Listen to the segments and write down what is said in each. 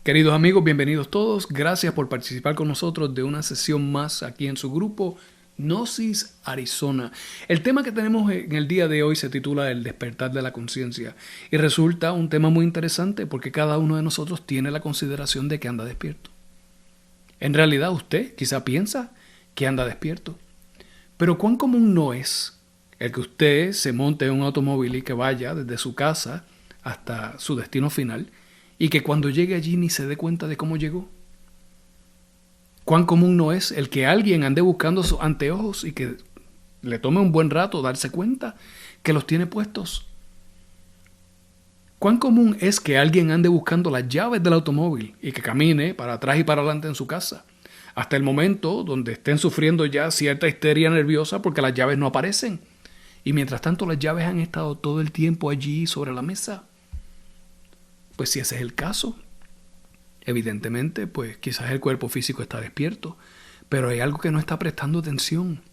Queridos amigos, bienvenidos todos. Gracias por participar con nosotros de una sesión más aquí en su grupo Gnosis Arizona. El tema que tenemos en el día de hoy se titula El despertar de la conciencia y resulta un tema muy interesante porque cada uno de nosotros tiene la consideración de que anda despierto. En realidad usted quizá piensa que anda despierto, pero cuán común no es el que usted se monte en un automóvil y que vaya desde su casa hasta su destino final y que cuando llegue allí ni se dé cuenta de cómo llegó. Cuán común no es el que alguien ande buscando sus anteojos y que le tome un buen rato darse cuenta que los tiene puestos. Cuán común es que alguien ande buscando las llaves del automóvil y que camine para atrás y para adelante en su casa, hasta el momento donde estén sufriendo ya cierta histeria nerviosa porque las llaves no aparecen. Y mientras tanto las llaves han estado todo el tiempo allí sobre la mesa. Pues si ese es el caso, evidentemente, pues quizás el cuerpo físico está despierto, pero hay algo que no está prestando atención.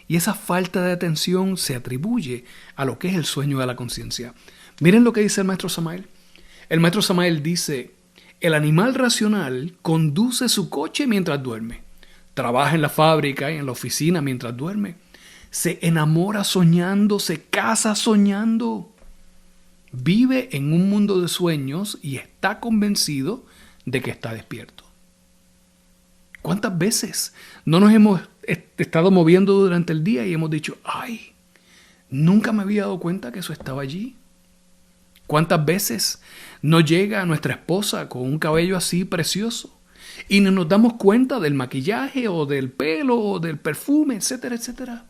Y esa falta de atención se atribuye a lo que es el sueño de la conciencia. Miren lo que dice el maestro Samael. El maestro Samael dice, el animal racional conduce su coche mientras duerme, trabaja en la fábrica y en la oficina mientras duerme, se enamora soñando, se casa soñando. Vive en un mundo de sueños y está convencido de que está despierto. ¿Cuántas veces no nos hemos estado moviendo durante el día y hemos dicho, ay, nunca me había dado cuenta que eso estaba allí? ¿Cuántas veces no llega nuestra esposa con un cabello así precioso y no nos damos cuenta del maquillaje o del pelo o del perfume, etcétera, etcétera?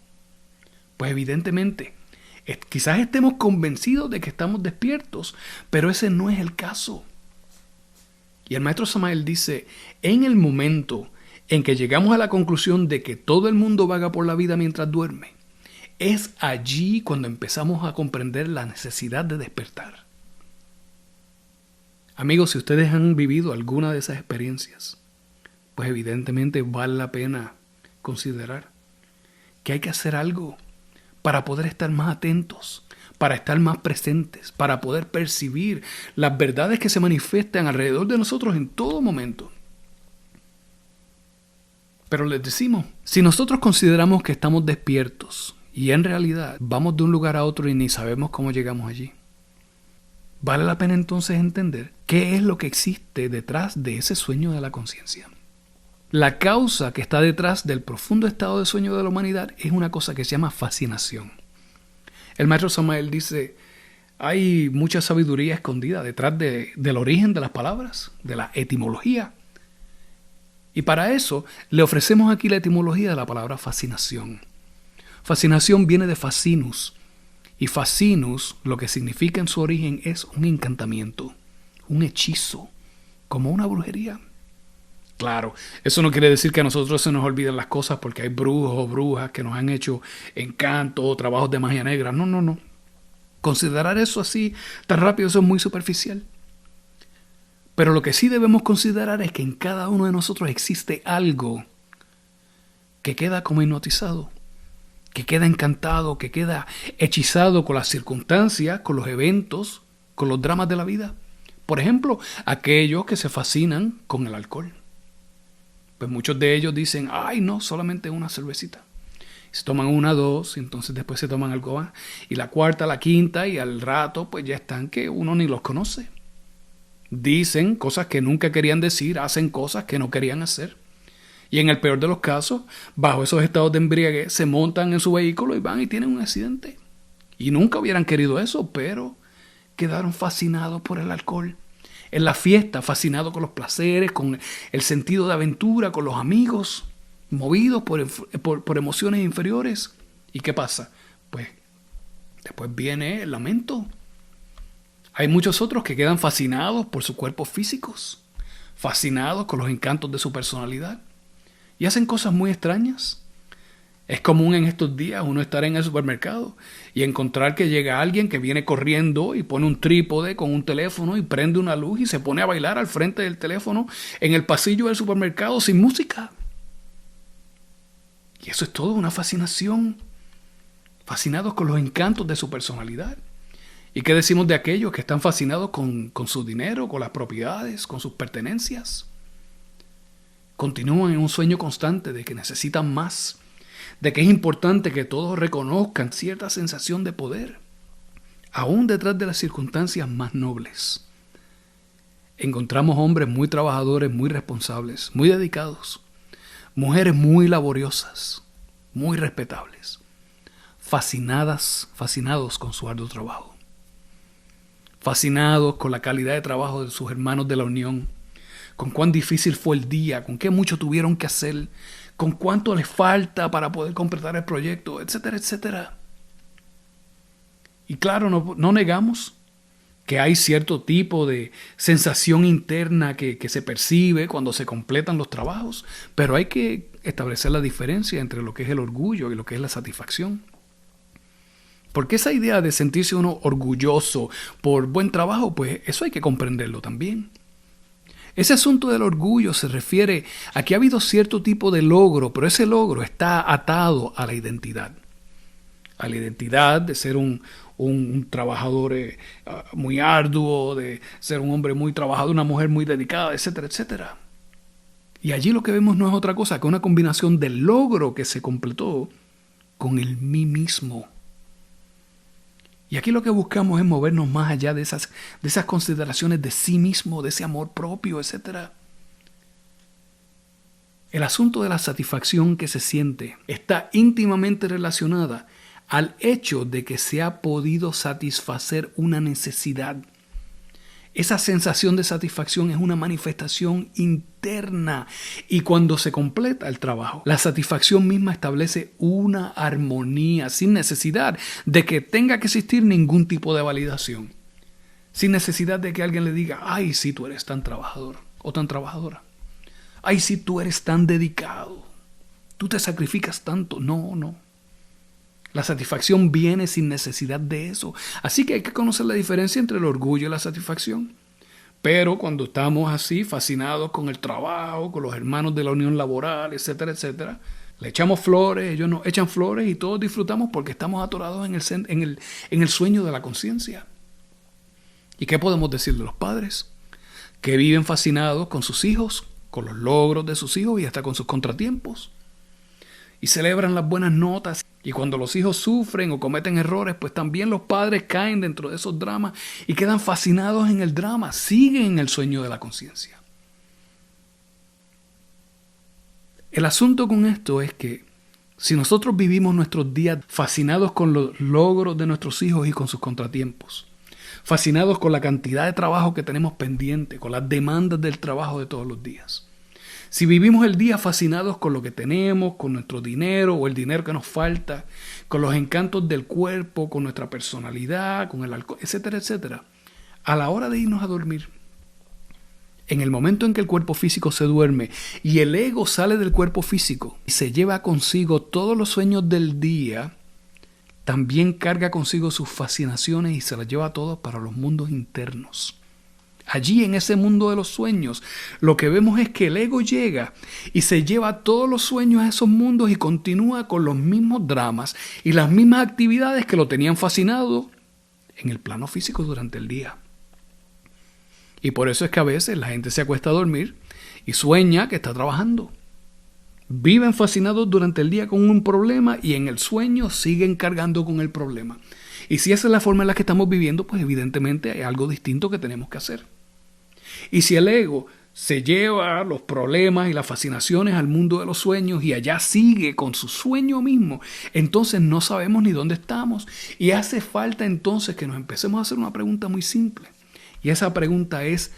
Pues evidentemente, quizás estemos convencidos de que estamos despiertos, pero ese no es el caso. Y el maestro Samael dice, en el momento en que llegamos a la conclusión de que todo el mundo vaga por la vida mientras duerme, es allí cuando empezamos a comprender la necesidad de despertar. Amigos, si ustedes han vivido alguna de esas experiencias, pues evidentemente vale la pena considerar que hay que hacer algo para poder estar más atentos, para estar más presentes, para poder percibir las verdades que se manifiestan alrededor de nosotros en todo momento. Pero les decimos, si nosotros consideramos que estamos despiertos y en realidad vamos de un lugar a otro y ni sabemos cómo llegamos allí, vale la pena entonces entender qué es lo que existe detrás de ese sueño de la conciencia. La causa que está detrás del profundo estado de sueño de la humanidad es una cosa que se llama fascinación. El maestro Samael dice, hay mucha sabiduría escondida detrás del origen de las palabras, de la etimología. Y para eso le ofrecemos aquí la etimología de la palabra fascinación. Fascinación viene de fascinus. Y fascinus, lo que significa en su origen, es un encantamiento, un hechizo, como una brujería. Claro, eso no quiere decir que a nosotros se nos olviden las cosas porque hay brujos o brujas que nos han hecho encantos o trabajos de magia negra. No, no, no. Considerar eso así tan rápido, eso es muy superficial. Pero lo que sí debemos considerar es que en cada uno de nosotros existe algo que queda como hipnotizado, que queda encantado, que queda hechizado con las circunstancias, con los eventos, con los dramas de la vida. Por ejemplo, aquellos que se fascinan con el alcohol. Pues muchos de ellos dicen, ay no, solamente una cervecita. Se toman una, dos, y entonces después se toman algo más. Y la cuarta, la quinta, y al rato pues ya están que uno ni los conoce. Dicen cosas que nunca querían decir, hacen cosas que no querían hacer. Y en el peor de los casos, bajo esos estados de embriaguez, se montan en su vehículo y van y tienen un accidente. Y nunca hubieran querido eso, pero quedaron fascinados por el alcohol. En la fiesta, fascinado con los placeres, con el sentido de aventura, con los amigos, movidos por emociones inferiores. ¿Y qué pasa? Pues después viene el lamento. Hay muchos otros que quedan fascinados por sus cuerpos físicos, fascinados con los encantos de su personalidad y hacen cosas muy extrañas. Es común en estos días uno estar en el supermercado y encontrar que llega alguien que viene corriendo y pone un trípode con un teléfono y prende una luz y se pone a bailar al frente del teléfono en el pasillo del supermercado sin música. Y eso es todo una fascinación. Fascinados con los encantos de su personalidad. ¿Y qué decimos de aquellos que están fascinados con su dinero, con las propiedades, con sus pertenencias? Continúan en un sueño constante de que necesitan más, de que es importante que todos reconozcan cierta sensación de poder, aún detrás de las circunstancias más nobles. Encontramos hombres muy trabajadores, muy responsables, muy dedicados, mujeres muy laboriosas, muy respetables, fascinados con su arduo trabajo, fascinados con la calidad de trabajo de sus hermanos de la unión, con cuán difícil fue el día, con qué mucho tuvieron que hacer, con cuánto les falta para poder completar el proyecto, etcétera, etcétera. Y claro, no negamos que hay cierto tipo de sensación interna que se percibe cuando se completan los trabajos, pero hay que establecer la diferencia entre lo que es el orgullo y lo que es la satisfacción. Porque esa idea de sentirse uno orgulloso por buen trabajo, pues eso hay que comprenderlo también. Ese asunto del orgullo se refiere a que ha habido cierto tipo de logro, pero ese logro está atado a la identidad. A la identidad de ser un trabajador muy arduo, de ser un hombre muy trabajador, una mujer muy dedicada, etcétera, etcétera. Y allí lo que vemos no es otra cosa que una combinación del logro que se completó con el mí mismo. Y aquí lo que buscamos es movernos más allá de esas consideraciones de sí mismo, de ese amor propio, etc. El asunto de la satisfacción que se siente está íntimamente relacionada al hecho de que se ha podido satisfacer una necesidad. Esa sensación de satisfacción es una manifestación interna y cuando se completa el trabajo, la satisfacción misma establece una armonía sin necesidad de que tenga que existir ningún tipo de validación, sin necesidad de que alguien le diga, ay, sí, tú eres tan trabajador o tan trabajadora, ay, sí, tú eres tan dedicado, tú te sacrificas tanto. No. La satisfacción viene sin necesidad de eso. Así que hay que conocer la diferencia entre el orgullo y la satisfacción. Pero cuando estamos así, fascinados con el trabajo, con los hermanos de la unión laboral, etcétera, etcétera, le echamos flores, ellos nos echan flores y todos disfrutamos porque estamos atorados en el sueño de la conciencia. ¿Y qué podemos decir de los padres? Que viven fascinados con sus hijos, con los logros de sus hijos y hasta con sus contratiempos. Y celebran las buenas notas. Y cuando los hijos sufren o cometen errores, pues también los padres caen dentro de esos dramas y quedan fascinados en el drama, siguen en el sueño de la conciencia. El asunto con esto es que si nosotros vivimos nuestros días fascinados con los logros de nuestros hijos y con sus contratiempos, fascinados con la cantidad de trabajo que tenemos pendiente, con las demandas del trabajo de todos los días, si vivimos el día fascinados con lo que tenemos, con nuestro dinero o el dinero que nos falta, con los encantos del cuerpo, con nuestra personalidad, con el alcohol, etcétera, etcétera, a la hora de irnos a dormir, en el momento en que el cuerpo físico se duerme y el ego sale del cuerpo físico y se lleva consigo todos los sueños del día, también carga consigo sus fascinaciones y se las lleva todas para los mundos internos. Allí en ese mundo de los sueños, lo que vemos es que el ego llega y se lleva todos los sueños a esos mundos y continúa con los mismos dramas y las mismas actividades que lo tenían fascinado en el plano físico durante el día. Y por eso es que a veces la gente se acuesta a dormir y sueña que está trabajando. Viven fascinados durante el día con un problema y en el sueño siguen cargando con el problema. Y si esa es la forma en la que estamos viviendo, pues evidentemente hay algo distinto que tenemos que hacer. Y si el ego se lleva los problemas y las fascinaciones al mundo de los sueños y allá sigue con su sueño mismo, entonces no sabemos ni dónde estamos. Y hace falta entonces que nos empecemos a hacer una pregunta muy simple. Y esa pregunta es,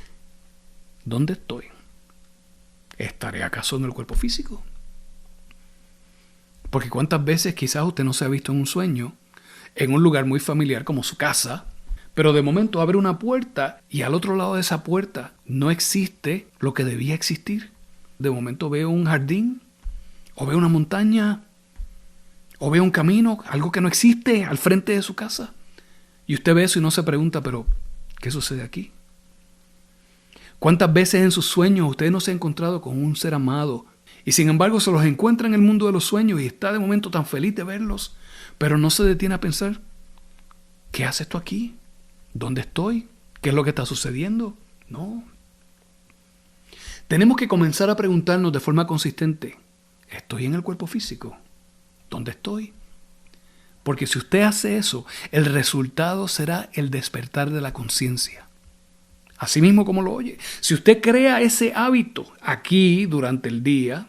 ¿dónde estoy? ¿Estaré acaso en el cuerpo físico? Porque cuántas veces quizás usted no se ha visto en un sueño, en un lugar muy familiar como su casa, pero de momento abre una puerta y al otro lado de esa puerta no existe lo que debía existir. De momento veo un jardín, o veo una montaña, o veo un camino, algo que no existe al frente de su casa. Y usted ve eso y no se pregunta, pero ¿qué sucede aquí? ¿Cuántas veces en sus sueños usted no se ha encontrado con un ser amado y sin embargo se los encuentra en el mundo de los sueños y está de momento tan feliz de verlos, pero no se detiene a pensar, ¿qué haces tú aquí? ¿Dónde estoy? ¿Qué es lo que está sucediendo? No. Tenemos que comenzar a preguntarnos de forma consistente, ¿estoy en el cuerpo físico? ¿Dónde estoy? Porque si usted hace eso, el resultado será el despertar de la conciencia. Así mismo como lo oye. Si usted crea ese hábito aquí durante el día,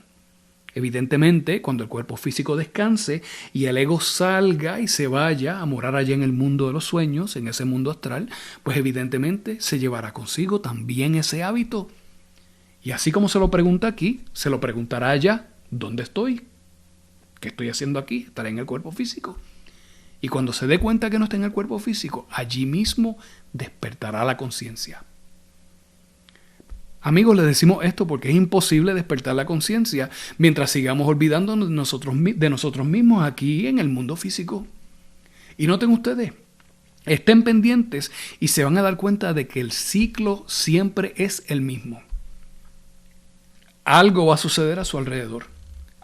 evidentemente cuando el cuerpo físico descanse y el ego salga y se vaya a morar allá en el mundo de los sueños, en ese mundo astral, pues evidentemente se llevará consigo también ese hábito. Y así como se lo pregunta aquí, se lo preguntará allá, ¿dónde estoy? ¿Qué estoy haciendo aquí? ¿Estaré en el cuerpo físico? Y cuando se dé cuenta que no está en el cuerpo físico, allí mismo despertará la conciencia. Amigos, les decimos esto porque es imposible despertar la conciencia mientras sigamos olvidándonos de nosotros mismos aquí en el mundo físico. Y noten ustedes, estén pendientes y se van a dar cuenta de que el ciclo siempre es el mismo. Algo va a suceder a su alrededor.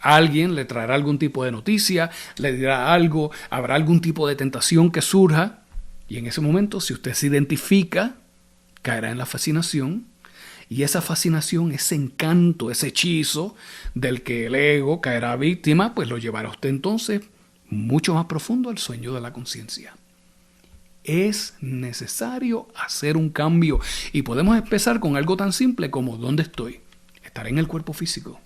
Alguien le traerá algún tipo de noticia, le dirá algo, habrá algún tipo de tentación que surja. Y en ese momento, si usted se identifica, caerá en la fascinación. Y esa fascinación, ese encanto, ese hechizo del que el ego caerá víctima, pues lo llevará a usted entonces mucho más profundo al sueño de la conciencia. Es necesario hacer un cambio y podemos empezar con algo tan simple como ¿dónde estoy? Estaré en el cuerpo físico.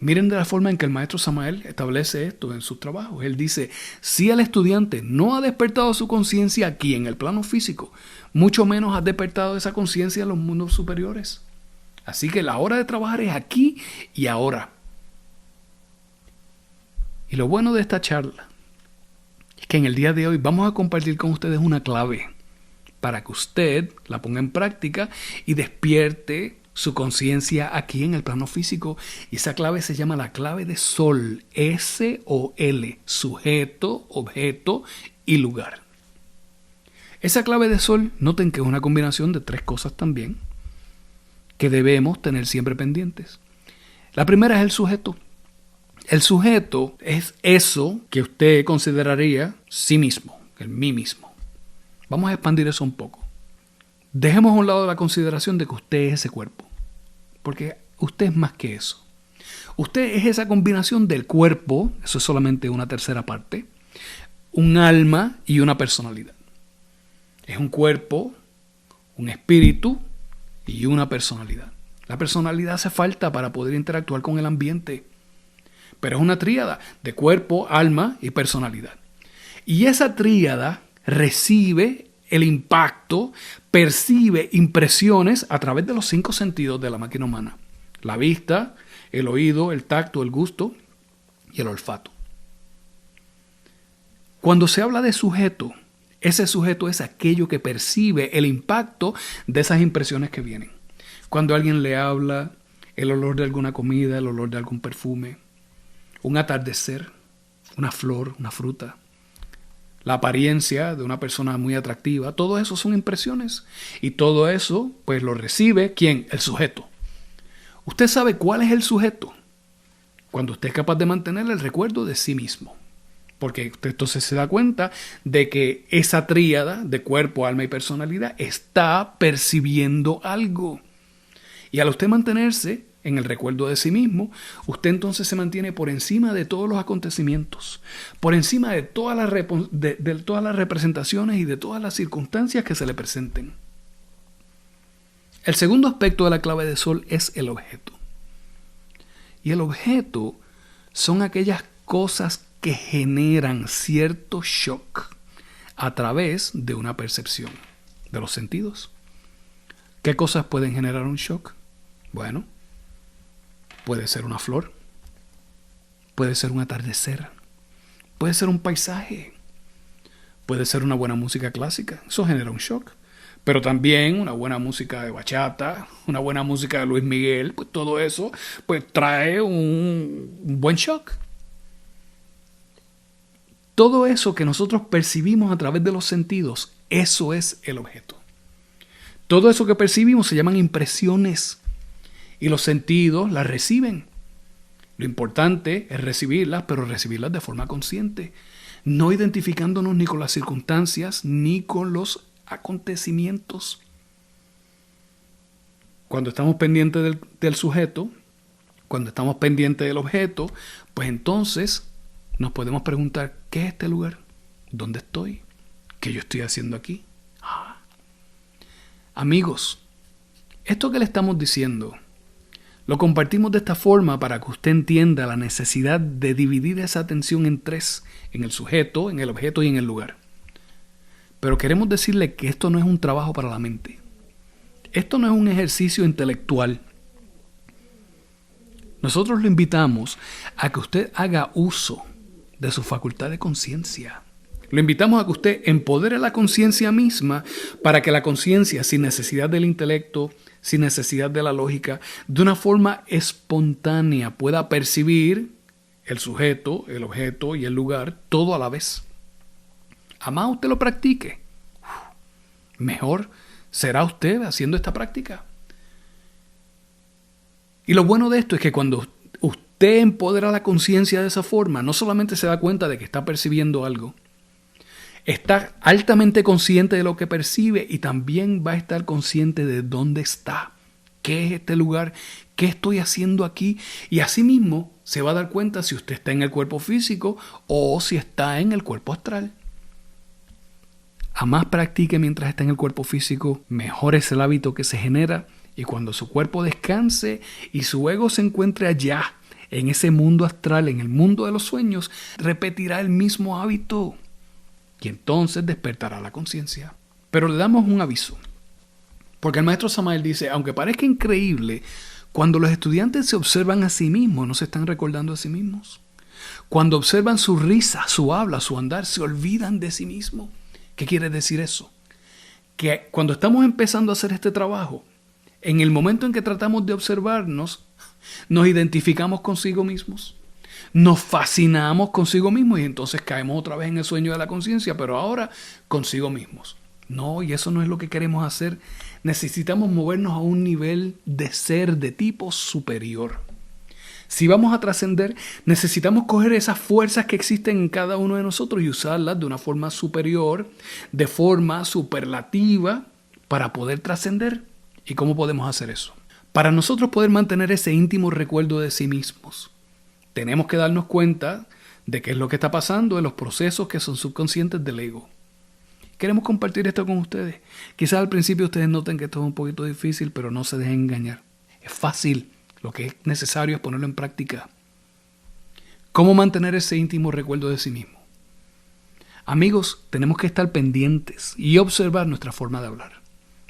Miren de la forma en que el maestro Samael establece esto en sus trabajos. Él dice, si el estudiante no ha despertado su conciencia aquí en el plano físico, mucho menos ha despertado esa conciencia en los mundos superiores. Así que la hora de trabajar es aquí y ahora. Y lo bueno de esta charla es que en el día de hoy vamos a compartir con ustedes una clave para que usted la ponga en práctica y despierte su conciencia aquí en el plano físico. Y esa clave se llama la clave de Sol, S-O-L, sujeto, objeto y lugar. Esa clave de Sol, noten que es una combinación de tres cosas también que debemos tener siempre pendientes. La primera es el sujeto. El sujeto es eso que usted consideraría sí mismo, el mí mismo. Vamos a expandir eso un poco. Dejemos a un lado la consideración de que usted es ese cuerpo, porque usted es más que eso. Usted es esa combinación del cuerpo, eso es solamente una tercera parte, un alma y una personalidad. Es un cuerpo, un espíritu y una personalidad. La personalidad hace falta para poder interactuar con el ambiente, pero es una tríada de cuerpo, alma y personalidad. Y esa tríada recibe el impacto, percibe impresiones a través de los 5 sentidos de la máquina humana. La vista, el oído, el tacto, el gusto y el olfato. Cuando se habla de sujeto, ese sujeto es aquello que percibe el impacto de esas impresiones que vienen. Cuando alguien le habla, el olor de alguna comida, el olor de algún perfume, un atardecer, una flor, una fruta, la apariencia de una persona muy atractiva, todo eso son impresiones. Y todo eso, pues lo recibe, ¿quién? El sujeto. ¿Usted sabe cuál es el sujeto? Cuando usted es capaz de mantener el recuerdo de sí mismo. Porque usted entonces se da cuenta de que esa tríada de cuerpo, alma y personalidad está percibiendo algo. Y al usted mantenerse en el recuerdo de sí mismo, usted entonces se mantiene por encima de todos los acontecimientos, por encima de todas las representaciones y de todas las circunstancias que se le presenten. El segundo aspecto de la clave de Sol es el objeto. Y el objeto son aquellas cosas que generan cierto shock a través de una percepción de los sentidos. ¿Qué cosas pueden generar un shock? Bueno, puede ser una flor, puede ser un atardecer, puede ser un paisaje, puede ser una buena música clásica, eso genera un shock. Pero también una buena música de bachata, una buena música de Luis Miguel, pues todo eso pues trae un buen shock. Todo eso que nosotros percibimos a través de los sentidos, eso es el objeto. Todo eso que percibimos se llaman impresiones y los sentidos las reciben. Lo importante es recibirlas, pero recibirlas de forma consciente. no identificándonos ni con las circunstancias ni con los acontecimientos. Cuando estamos pendientes del sujeto, cuando estamos pendientes del objeto, pues entonces nos podemos preguntar, ¿qué es este lugar? ¿Dónde estoy? ¿Qué yo estoy haciendo aquí? Amigos, esto que le estamos diciendo, lo compartimos de esta forma para que usted entienda la necesidad de dividir esa atención en tres, en el sujeto, en el objeto y en el lugar. Pero queremos decirle que esto no es un trabajo para la mente. Esto no es un ejercicio intelectual. Nosotros lo invitamos a que usted haga uso de su facultad de conciencia. Lo invitamos a que usted empodere la conciencia misma para que la conciencia, sin necesidad del intelecto, sin necesidad de la lógica, de una forma espontánea pueda percibir el sujeto, el objeto y el lugar todo a la vez. A más usted lo practique, mejor será usted haciendo esta práctica. Y lo bueno de esto es que cuando usted empodera la conciencia de esa forma, no solamente se da cuenta de que está percibiendo algo, está altamente consciente de lo que percibe y también va a estar consciente de dónde está, qué es este lugar, qué estoy haciendo aquí, y asimismo se va a dar cuenta si usted está en el cuerpo físico o si está en el cuerpo astral. A más practique mientras está en el cuerpo físico, mejor es el hábito que se genera, y cuando su cuerpo descanse y su ego se encuentre allá, en ese mundo astral, en el mundo de los sueños, repetirá el mismo hábito. Y entonces despertará la conciencia. Pero le damos un aviso. Porque el maestro Samael dice, aunque parezca increíble, cuando los estudiantes se observan a sí mismos, no se están recordando a sí mismos. Cuando observan su risa, su habla, su andar, se olvidan de sí mismos. ¿Qué quiere decir eso? Que cuando estamos empezando a hacer este trabajo, en el momento en que tratamos de observarnos, nos identificamos consigo mismos. Nos fascinamos consigo mismos y entonces caemos otra vez en el sueño de la conciencia, pero ahora consigo mismos. No, y eso no es lo que queremos hacer. Necesitamos movernos a un nivel de ser de tipo superior. Si vamos a trascender, necesitamos coger esas fuerzas que existen en cada uno de nosotros y usarlas de una forma superior, de forma superlativa, para poder trascender. ¿Y cómo podemos hacer eso? Para nosotros poder mantener ese íntimo recuerdo de sí mismos, tenemos que darnos cuenta de qué es lo que está pasando en los procesos que son subconscientes del ego. Queremos compartir esto con ustedes. Quizás al principio ustedes noten que esto es un poquito difícil, pero no se dejen engañar. Es fácil. Lo que es necesario es ponerlo en práctica. ¿Cómo mantener ese íntimo recuerdo de sí mismo? Amigos, tenemos que estar pendientes y observar nuestra forma de hablar.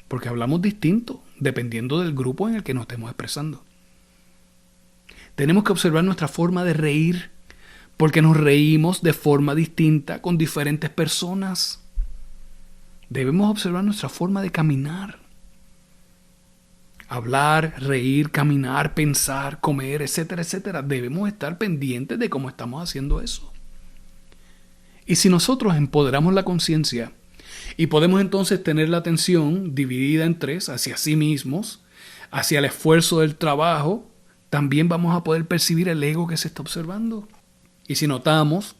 Porque hablamos distinto dependiendo del grupo en el que nos estemos expresando. Tenemos que observar nuestra forma de reír, porque nos reímos de forma distinta con diferentes personas. Debemos observar nuestra forma de caminar. Hablar, reír, caminar, pensar, comer, etcétera, etcétera. Debemos estar pendientes de cómo estamos haciendo eso. Y si nosotros empoderamos la conciencia y podemos entonces tener la atención dividida en tres, hacia sí mismos, hacia el esfuerzo del trabajo, también vamos a poder percibir el ego que se está observando. Y si notamos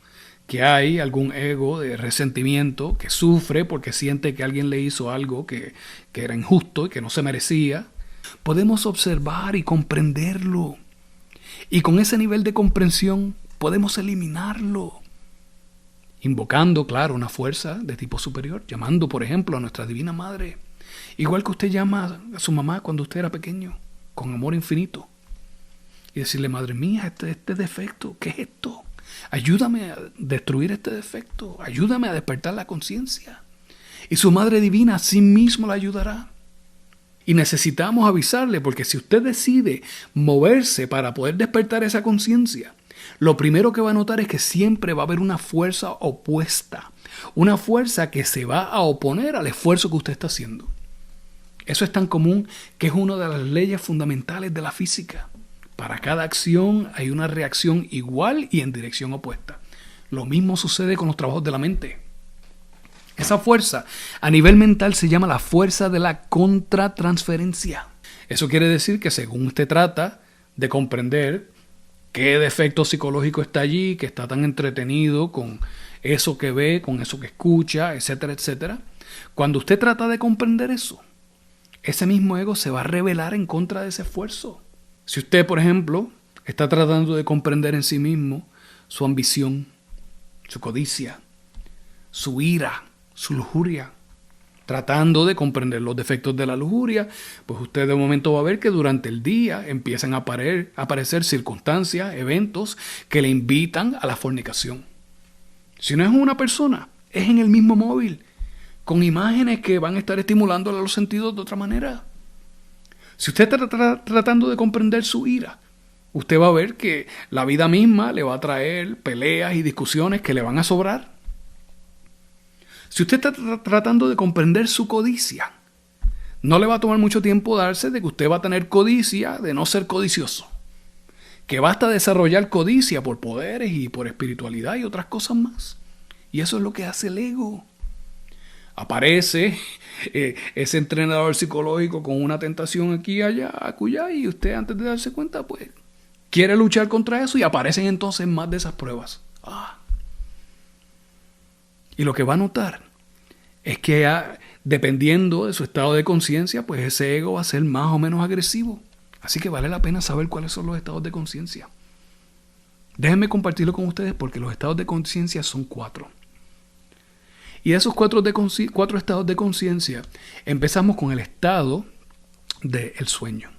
que hay algún ego de resentimiento que sufre porque siente que alguien le hizo algo que era injusto y que no se merecía, podemos observar y comprenderlo. Y con ese nivel de comprensión podemos eliminarlo. Invocando, claro, una fuerza de tipo superior, llamando, por ejemplo, a nuestra Divina Madre. Igual que usted llama a su mamá cuando usted era pequeño, con amor infinito. Y decirle, madre mía, este defecto, ¿qué es esto? Ayúdame a destruir este defecto, ayúdame a despertar la conciencia. Y su Madre Divina a sí mismo la ayudará. Y necesitamos avisarle, porque si usted decide moverse para poder despertar esa conciencia, lo primero que va a notar es que siempre va a haber una fuerza opuesta, una fuerza que se va a oponer al esfuerzo que usted está haciendo. Eso es tan común que es una de las leyes fundamentales de la física. Para cada acción hay una reacción igual y en dirección opuesta. Lo mismo sucede con los trabajos de la mente. Esa fuerza a nivel mental se llama la fuerza de la contratransferencia. Eso quiere decir que según usted trata de comprender qué defecto psicológico está allí, que está tan entretenido con eso que ve, con eso que escucha, etcétera, etcétera. Cuando usted trata de comprender eso, ese mismo ego se va a rebelar en contra de ese esfuerzo. Si usted, por ejemplo, está tratando de comprender en sí mismo su ambición, su codicia, su ira, su lujuria, tratando de comprender los defectos de la lujuria, pues usted de momento va a ver que durante el día empiezan a aparecer circunstancias, eventos que le invitan a la fornicación. Si no es una persona, es en el mismo móvil, con imágenes que van a estar estimulándole los sentidos de otra manera. Si usted está tratando de comprender su ira, usted va a ver que la vida misma le va a traer peleas y discusiones que le van a sobrar. Si usted está tratando de comprender su codicia, no le va a tomar mucho tiempo darse de que usted va a tener codicia de no ser codicioso. Que basta desarrollar codicia por poderes y por espiritualidad y otras cosas más. Y eso es lo que hace el ego. Aparece ese entrenador psicológico con una tentación aquí, allá, acullá, y usted antes de darse cuenta, pues, quiere luchar contra eso y aparecen entonces más de esas pruebas. Y lo que va a notar es que dependiendo de su estado de conciencia, pues ese ego va a ser más o menos agresivo. Así que vale la pena saber cuáles son los estados de conciencia. Déjenme compartirlo con ustedes porque los estados de conciencia son 4. Y de esos 4 estados de conciencia, empezamos con el estado del sueño.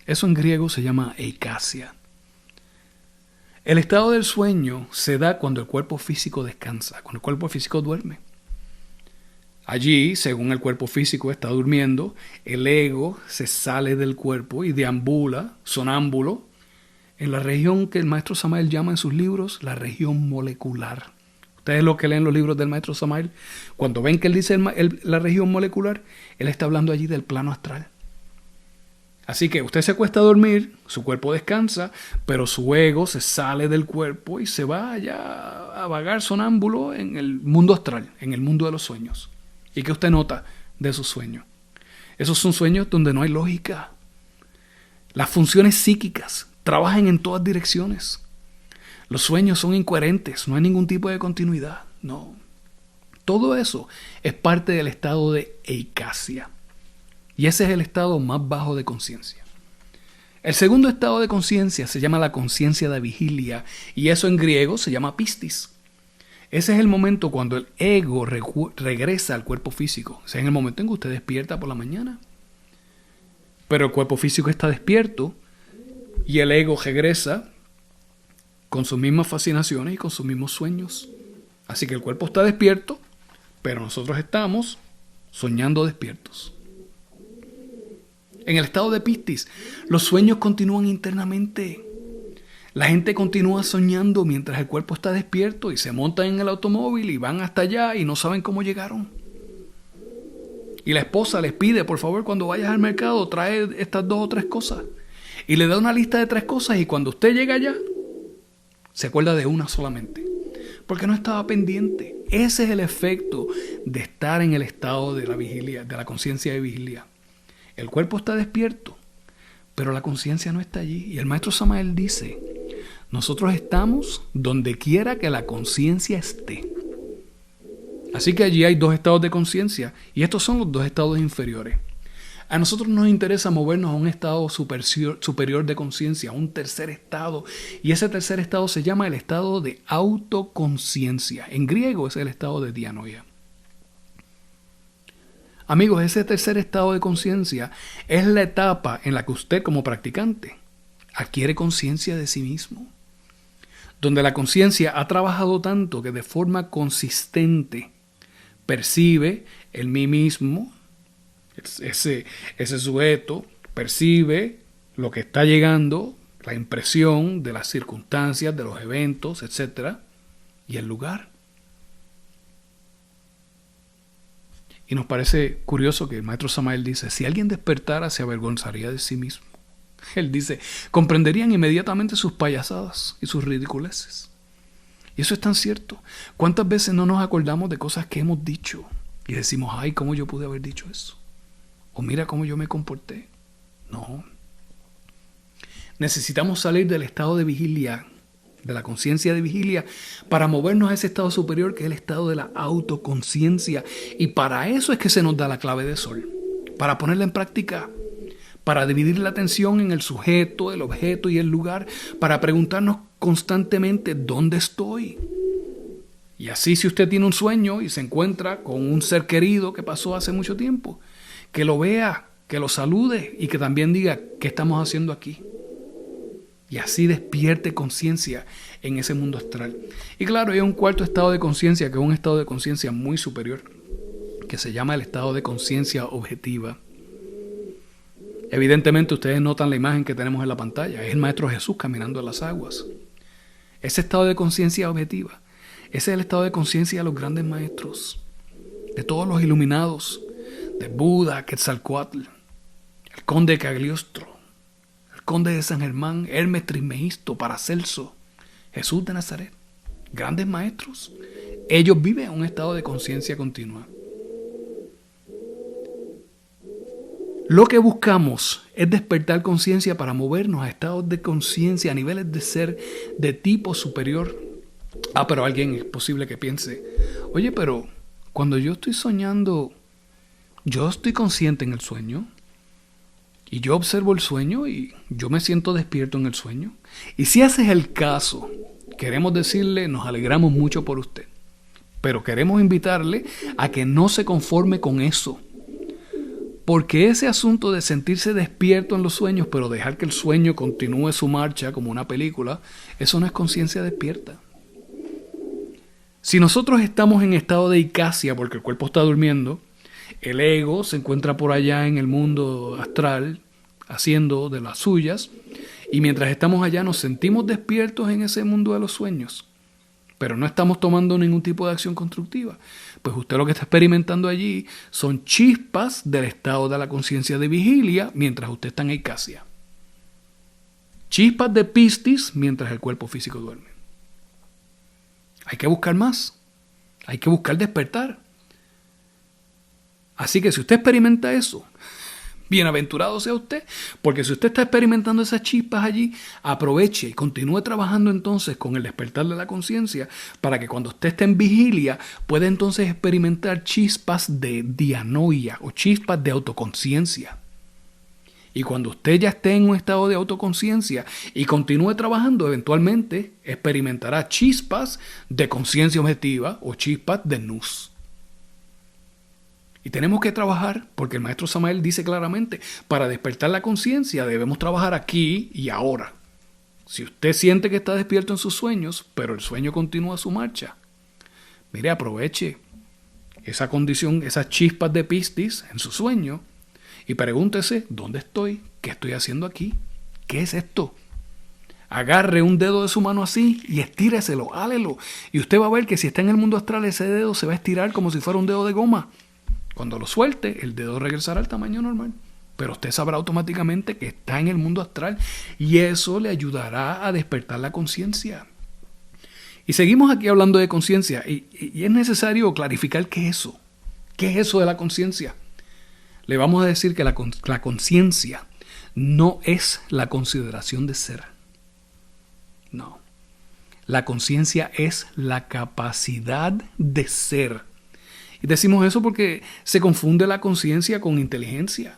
Eso en griego se llama eikasia. El estado del sueño se da cuando el cuerpo físico descansa, cuando el cuerpo físico duerme. Allí, según el cuerpo físico está durmiendo, el ego se sale del cuerpo y deambula, sonámbulo, en la región que el maestro Samael llama en sus libros la región molecular. Ustedes los que leen los libros del maestro Samael, cuando ven que él dice la región molecular, él está hablando allí del plano astral. Así que usted se acuesta a dormir, su cuerpo descansa, pero su ego se sale del cuerpo y se va allá a vagar sonámbulo en el mundo astral, en el mundo de los sueños. ¿Y qué usted nota de esos sueños? Esos son sueños donde no hay lógica. Las funciones psíquicas trabajan en todas direcciones. Los sueños son incoherentes, no hay ningún tipo de continuidad. No. Todo eso es parte del estado de eikasia. Y ese es el estado más bajo de conciencia. El segundo estado de conciencia se llama la conciencia de vigilia, y eso en griego se llama pistis. Ese es el momento cuando el ego regresa al cuerpo físico. Ese es el momento en que usted despierta por la mañana. Pero el cuerpo físico está despierto y el ego regresa con sus mismas fascinaciones y con sus mismos sueños. Así que el cuerpo está despierto, pero nosotros estamos soñando despiertos. En el estado de pistis, los sueños continúan internamente. La gente continúa soñando mientras el cuerpo está despierto y se montan en el automóvil y van hasta allá y no saben cómo llegaron. Y la esposa les pide, por favor, cuando vayas al mercado, trae estas 2 o 3 cosas. Y le da una lista de 3 cosas y cuando usted llega allá, se acuerda de una solamente. Porque no estaba pendiente. Ese es el efecto de estar en el estado de la vigilia, de la conciencia de vigilia. El cuerpo está despierto, pero la conciencia no está allí. Y el maestro Samael dice, nosotros estamos donde quiera que la conciencia esté. Así que allí hay 2 estados de conciencia y estos son los 2 estados inferiores. A nosotros nos interesa movernos a un estado superior de conciencia, a un tercer estado. Y ese tercer estado se llama el estado de autoconciencia. En griego es el estado de dianoia. Amigos, ese tercer estado de conciencia es la etapa en la que usted como practicante adquiere conciencia de sí mismo. Donde la conciencia ha trabajado tanto que de forma consistente percibe el mí mismo, ese sujeto percibe lo que está llegando, la impresión de las circunstancias, de los eventos, etc. y el lugar. Y nos parece curioso que el maestro Samael dice, si alguien despertara se avergonzaría de sí mismo. Él dice, comprenderían inmediatamente sus payasadas y sus ridiculeces. Y eso es tan cierto. ¿Cuántas veces no nos acordamos de cosas que hemos dicho? Y decimos, ay, ¿cómo yo pude haber dicho eso? O mira cómo yo me comporté. No. Necesitamos salir del estado de vigilia de la conciencia de vigilia, para movernos a ese estado superior que es el estado de la autoconciencia. Y para eso es que se nos da la clave de sol, para ponerla en práctica, para dividir la atención en el sujeto, el objeto y el lugar, para preguntarnos constantemente ¿dónde estoy? Y así, si usted tiene un sueño y se encuentra con un ser querido que pasó hace mucho tiempo, que lo vea, que lo salude y que también diga ¿qué estamos haciendo aquí? Y así despierte conciencia en ese mundo astral. Y claro, hay un cuarto estado de conciencia, que es un estado de conciencia muy superior, que se llama el estado de conciencia objetiva. Evidentemente ustedes notan la imagen que tenemos en la pantalla. Es el Maestro Jesús caminando en las aguas. Ese estado de conciencia objetiva, ese es el estado de conciencia de los grandes maestros, de todos los iluminados, de Buda, Quetzalcóatl, el conde Cagliostro, el conde de San Germán, Hermes Trismegisto, Paracelso, Jesús de Nazaret, grandes maestros. Ellos viven en un estado de conciencia continua. Lo que buscamos es despertar conciencia para movernos a estados de conciencia, a niveles de ser de tipo superior. Pero alguien es posible que piense, oye, pero cuando yo estoy soñando, yo estoy consciente en el sueño. Y yo observo el sueño y yo me siento despierto en el sueño. Y si ese es el caso, queremos decirle, nos alegramos mucho por usted. Pero queremos invitarle a que no se conforme con eso. Porque ese asunto de sentirse despierto en los sueños, pero dejar que el sueño continúe su marcha como una película, eso no es conciencia despierta. Si nosotros estamos en estado de icacia porque el cuerpo está durmiendo, el ego se encuentra por allá en el mundo astral haciendo de las suyas, y mientras estamos allá nos sentimos despiertos en ese mundo de los sueños, pero no estamos tomando ningún tipo de acción constructiva. Pues usted lo que está experimentando allí son chispas del estado de la conciencia de vigilia mientras usted está en icacia. Chispas de pistis mientras el cuerpo físico duerme. Hay que buscar más. Hay que buscar despertar. Así que si usted experimenta eso, bienaventurado sea usted, porque si usted está experimentando esas chispas allí, aproveche y continúe trabajando entonces con el despertar de la conciencia para que cuando usted esté en vigilia pueda entonces experimentar chispas de dianoia o chispas de autoconciencia. Y cuando usted ya esté en un estado de autoconciencia y continúe trabajando, eventualmente experimentará chispas de conciencia objetiva o chispas de nous. Y tenemos que trabajar, porque el maestro Samael dice claramente, para despertar la conciencia debemos trabajar aquí y ahora. Si usted siente que está despierto en sus sueños, pero el sueño continúa su marcha, mire, aproveche esa condición, esas chispas de pistis en su sueño y pregúntese, ¿dónde estoy? ¿Qué estoy haciendo aquí? ¿Qué es esto? Agarre un dedo de su mano así y estíreselo, hálelo. Y usted va a ver que si está en el mundo astral, ese dedo se va a estirar como si fuera un dedo de goma. Cuando lo suelte, el dedo regresará al tamaño normal. Pero usted sabrá automáticamente que está en el mundo astral y eso le ayudará a despertar la conciencia. Y seguimos aquí hablando de conciencia y es necesario clarificar qué es eso. ¿Qué es eso de la conciencia? Le vamos a decir que la conciencia no es la consideración de ser. No. La conciencia es la capacidad de ser. Y decimos eso porque se confunde la conciencia con inteligencia.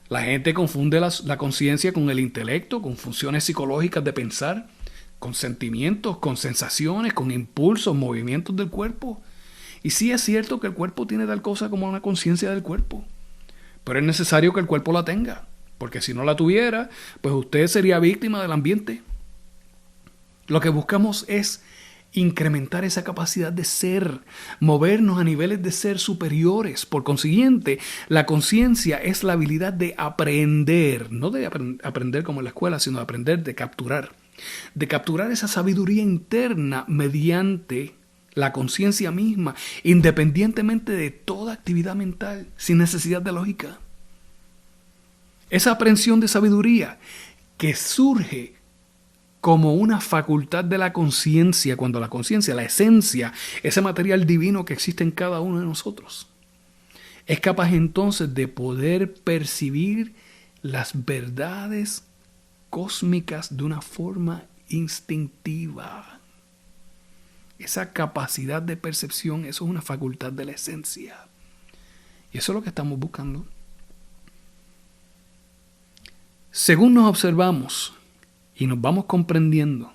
La gente confunde la conciencia con el intelecto, con funciones psicológicas de pensar, con sentimientos, con sensaciones, con impulsos, movimientos del cuerpo. Y sí es cierto que el cuerpo tiene tal cosa como una conciencia del cuerpo. Pero es necesario que el cuerpo la tenga, porque si no la tuviera, pues usted sería víctima del ambiente. Lo que buscamos es incrementar esa capacidad de ser, movernos a niveles de ser superiores. Por consiguiente, la conciencia es la habilidad de aprender, no de aprender como en la escuela, sino de aprender, de capturar esa sabiduría interna mediante la conciencia misma, independientemente de toda actividad mental, sin necesidad de lógica. Esa aprehensión de sabiduría que surge como una facultad de la conciencia, cuando la conciencia, la esencia, ese material divino que existe en cada uno de nosotros, es capaz entonces de poder percibir las verdades cósmicas de una forma instintiva. Esa capacidad de percepción, eso es una facultad de la esencia. Y eso es lo que estamos buscando. Según nos observamos y nos vamos comprendiendo,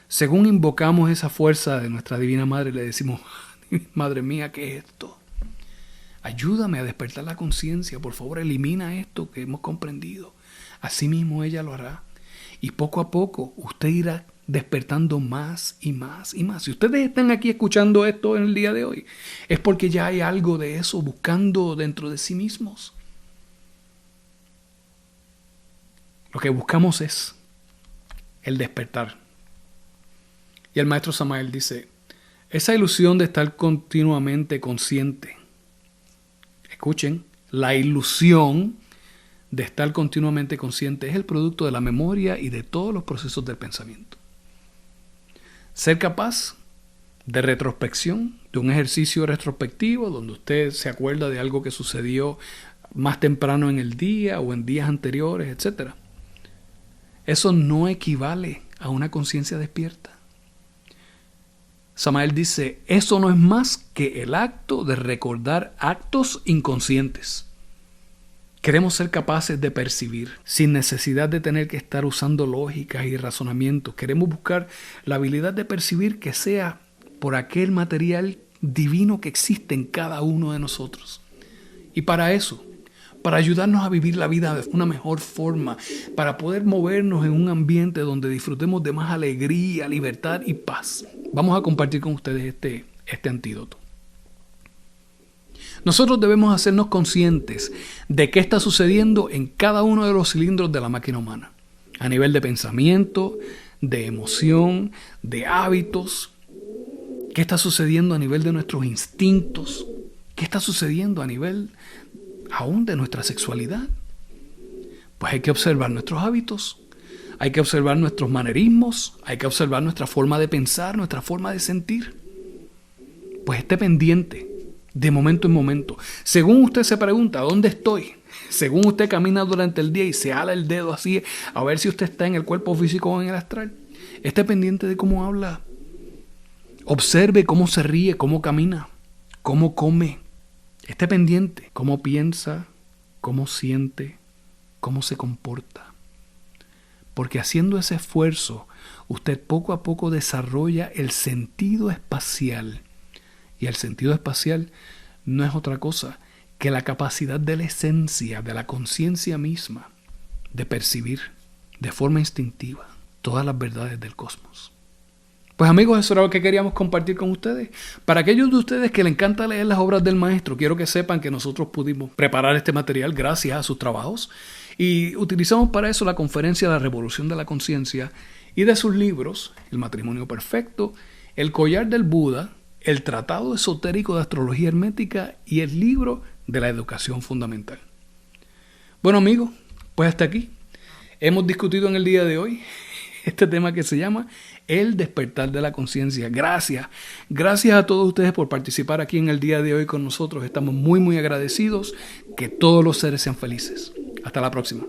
según invocamos esa fuerza de nuestra Divina Madre, le decimos, Madre mía, ¿qué es esto? Ayúdame a despertar la conciencia, por favor, elimina esto que hemos comprendido. Así mismo ella lo hará. Y poco a poco usted irá despertando más y más y más. Si ustedes están aquí escuchando esto en el día de hoy, es porque ya hay algo de eso buscando dentro de sí mismos. Lo que buscamos es el despertar. Y el maestro Samael dice, esa ilusión de estar continuamente consciente. Escuchen, la ilusión de estar continuamente consciente es el producto de la memoria y de todos los procesos del pensamiento. Ser capaz de retrospección, de un ejercicio retrospectivo donde usted se acuerda de algo que sucedió más temprano en el día o en días anteriores, etc. Eso no equivale a una conciencia despierta. Samael dice, eso no es más que el acto de recordar actos inconscientes. Queremos ser capaces de percibir sin necesidad de tener que estar usando lógicas y razonamientos. Queremos buscar la habilidad de percibir que sea por aquel material divino que existe en cada uno de nosotros. Y para eso, para ayudarnos a vivir la vida de una mejor forma, para poder movernos en un ambiente donde disfrutemos de más alegría, libertad y paz. Vamos a compartir con ustedes este antídoto. Nosotros debemos hacernos conscientes de qué está sucediendo en cada uno de los cilindros de la máquina humana. A nivel de pensamiento, de emoción, de hábitos. ¿Qué está sucediendo a nivel de nuestros instintos? ¿Qué está sucediendo a nivel aún de nuestra sexualidad? Pues hay que observar nuestros hábitos. Hay que observar nuestros manerismos, hay que observar nuestra forma de pensar, nuestra forma de sentir. Pues esté pendiente de momento en momento. Según usted se pregunta, ¿dónde estoy? Según usted camina durante el día y se ala el dedo así, a ver si usted está en el cuerpo físico o en el astral. Esté pendiente de cómo habla. Observe cómo se ríe, cómo camina, cómo come. Esté pendiente cómo piensa, cómo siente, cómo se comporta. Porque haciendo ese esfuerzo, usted poco a poco desarrolla el sentido espacial. Y el sentido espacial no es otra cosa que la capacidad de la esencia, de la conciencia misma, de percibir de forma instintiva todas las verdades del cosmos. Pues amigos, eso era lo que queríamos compartir con ustedes. Para aquellos de ustedes que les encanta leer las obras del maestro, quiero que sepan que nosotros pudimos preparar este material gracias a sus trabajos. Y utilizamos para eso la conferencia La Revolución de la Conciencia y de sus libros, El Matrimonio Perfecto, El Collar del Buda, El Tratado Esotérico de Astrología Hermética y el libro de la Educación Fundamental. Bueno amigos, pues hasta aquí. Hemos discutido en el día de hoy este tema que se llama El Despertar de la Conciencia. Gracias a todos ustedes por participar aquí en el día de hoy con nosotros. Estamos muy agradecidos. Que todos los seres sean felices. Hasta la próxima.